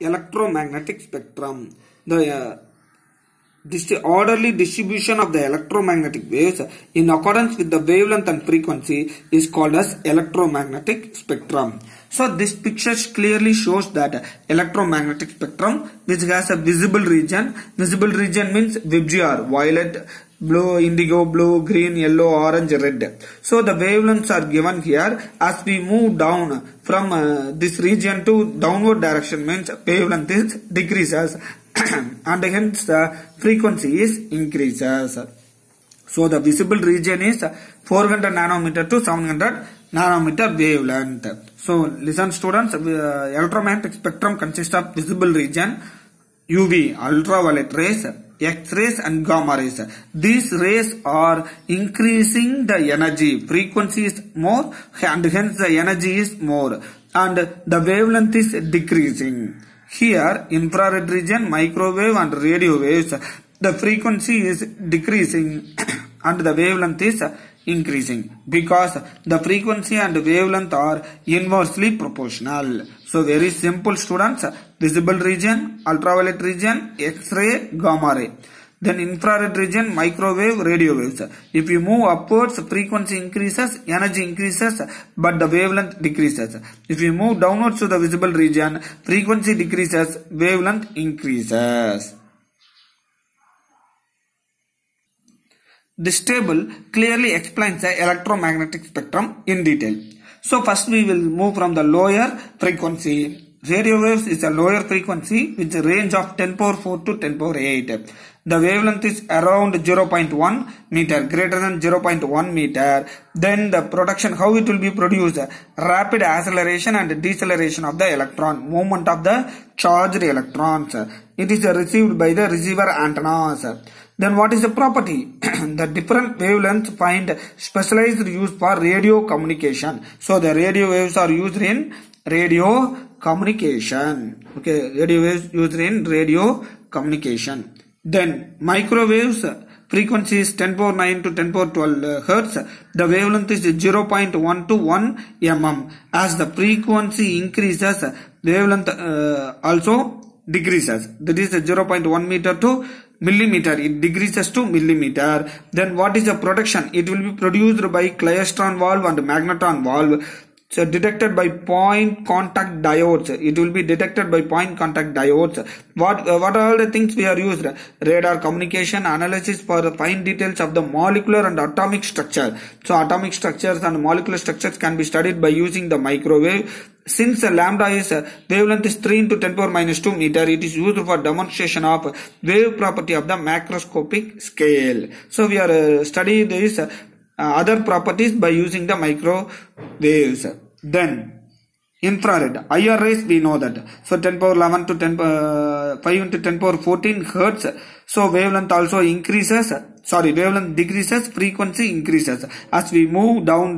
Electromagnetic spectrum. The orderly distribution of the electromagnetic waves in accordance with the wavelength and frequency is called as electromagnetic spectrum. So this picture clearly shows that electromagnetic spectrum which has a visible region. Visible region means VIBGYOR, violet, blue, indigo, blue, green, yellow, orange, red. So the wavelengths are given here. As we move down from this region to downward direction means wavelength is decreases and hence the frequency is increases. So the visible region is 400 nanometer to 700 nanometer wavelength. So listen students, electromagnetic spectrum consists of visible region, UV, ultraviolet rays, X-rays and gamma rays. These rays are increasing the energy. Frequency is more and hence the energy is more. And the wavelength is decreasing. Here, infrared region, microwave and radio waves, the frequency is decreasing and the wavelength is increasing because the frequency and wavelength are inversely proportional. So very simple students, visible region, ultraviolet region, X-ray, gamma ray. Then infrared region, microwave, radio waves. If you move upwards, frequency increases, energy increases, but the wavelength decreases. If you move downwards to the visible region, frequency decreases, wavelength increases. This table clearly explains the electromagnetic spectrum in detail. So first we will move from the lower frequency. Radio waves is a lower frequency with a range of 10 power 4 to 10 power 8. The wavelength is around 0.1 meter, greater than 0.1 meter. Then the production, how it will be produced? Rapid acceleration and deceleration of the electron, movement of the charged electrons. It is received by the receiver antennas. Then what is the property? The different wavelengths find specialized use for radio communication. So the radio waves are used in radio communication. Okay, radio waves used in radio communication. Then microwaves, frequency is 10 power 9 to 10 power 12 hertz. The wavelength is 0.1 to 1 mm. As the frequency increases, wavelength also decreases. That is 0.1 meter to millimeter. It decreases to millimeter. Then what is the production? It will be produced by klystron valve and magnetron valve. So detected by point contact diodes. It will be detected by point contact diodes. What are all the things we are used? Radar communication, analysis for the fine details of the molecular and atomic structure. So atomic structures and molecular structures can be studied by using the microwave. Since lambda is wavelength is 3 into 10 power minus 2 meter, it is used for demonstration of wave property of the macroscopic scale. So we are studying this other properties by using the microwaves. Then infrared, IR rays, we know that. So 10 power 11 to 5 into 10 power 14 hertz. So wavelength also increases. Wavelength decreases, frequency increases. As we move down,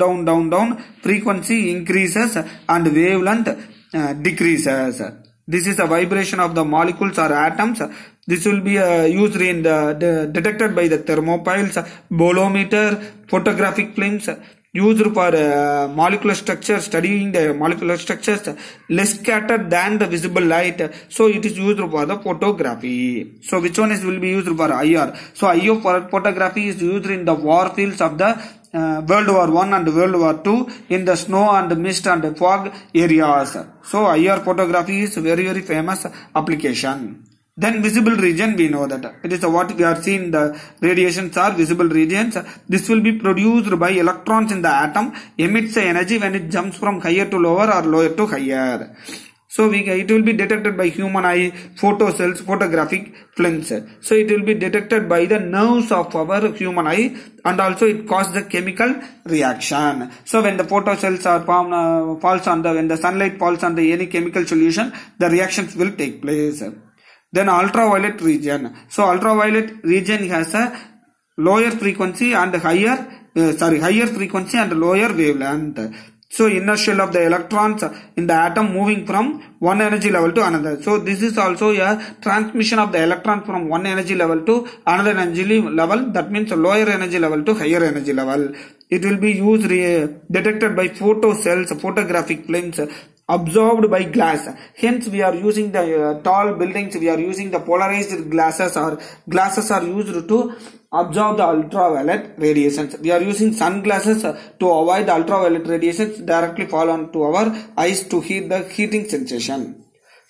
frequency increases and wavelength decreases. This is a vibration of the molecules or atoms. This will be used in detected by the thermopiles, bolometer, photographic films, used for molecular structure, studying the molecular structures, less scattered than the visible light. So it is used for the photography. So which one will be used for IR? So IR for photography is used in the war fields of the World War I and World War II, in the snow and mist and fog areas. So IR photography is very famous application. Then visible region, we know that it is what we are seeing, the radiations are visible regions. This will be produced by electrons in the atom, emits the energy when it jumps from higher to lower or lower to higher. So it will be detected by human eye, photocells, photographic films. So it will be detected by the nerves of our human eye, and also it causes the chemical reaction. So when the photocells are formed, when the sunlight falls on the any chemical solution, the reactions will take place. Then ultraviolet region. So ultraviolet region has a lower frequency and higher frequency and lower wavelength. So inner shell of the electrons in the atom moving from one energy level to another. So this is also a transmission of the electron from one energy level to another energy level. That means lower energy level to higher energy level. It will be used detected by photocells, photographic films, absorbed by glass. Hence we are using the tall buildings, we are using the polarized glasses, or glasses are used to absorb the ultraviolet radiations. We are using sunglasses to avoid the ultraviolet radiations directly fall onto our eyes to heat the heating sensation.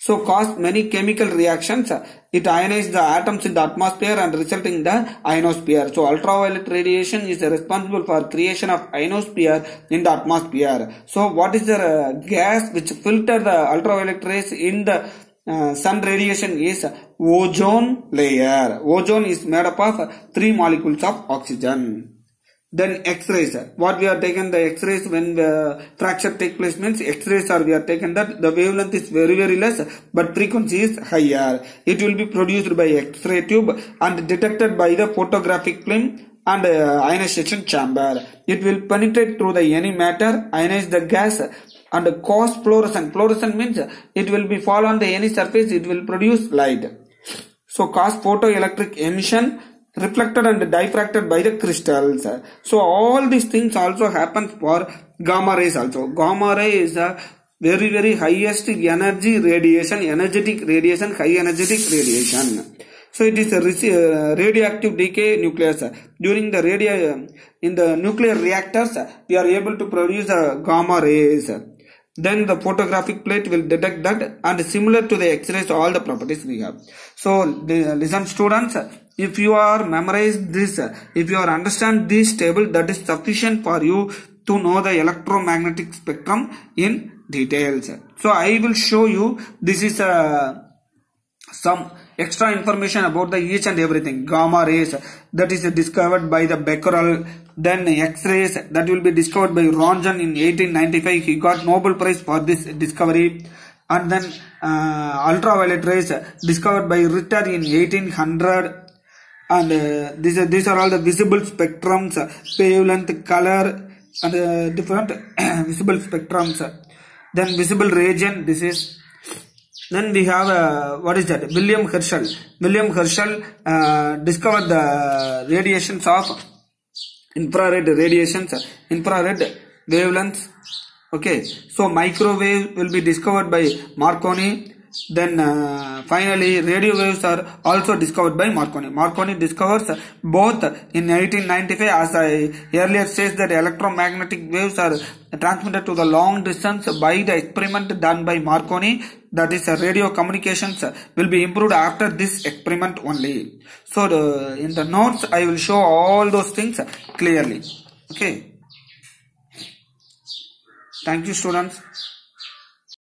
So cause many chemical reactions. It ionizes the atoms in the atmosphere and resulting in the ionosphere. So ultraviolet radiation is responsible for creation of ionosphere in the atmosphere. So what is the gas which filter the ultraviolet rays in the sun radiation is ozone layer. Ozone is made up of 3 molecules of oxygen. Then X-rays. What we are taken the X-rays when the fracture take place means X-rays are we are taken that the wavelength is very less but frequency is higher. It will be produced by X-ray tube and detected by the photographic film and ionization chamber. It will penetrate through the any matter, ionize the gas and cause fluorescence. Fluorescence means it will be fall on the any surface, it will produce light. So cause photoelectric emission, reflected and diffracted by the crystals. So all these things also happen for gamma rays also. Gamma ray is a very highest energy radiation, energetic radiation, high energetic radiation. So it is a radioactive decay nucleus. During the in the nuclear reactors, we are able to produce gamma rays. Then the photographic plate will detect that, and similar to the X-rays, all the properties we have. So listen students, if you are memorized this, if you are understand this table, that is sufficient for you to know the electromagnetic spectrum in details. So I will show you, this is some extra information about the each and everything. Gamma rays, that is discovered by the Becquerel. Then X-rays, that will be discovered by Röntgen in 1895. He got Nobel Prize for this discovery. And then ultraviolet rays discovered by Ritter in 1800. And these are all the visible spectrums, wavelength, color, and different visible spectrums. Then visible region, this is. Then we have what is that? William Herschel. William Herschel discovered the radiations of infrared radiations, infrared wavelengths. Okay, so microwave will be discovered by Marconi. Then finally radio waves are also discovered by Marconi. Marconi discovers both in 1895, as I earlier says that electromagnetic waves are transmitted to the long distance by the experiment done by Marconi. That is radio communications will be improved after this experiment only. So in the notes I will show all those things clearly. Okay. Thank you students.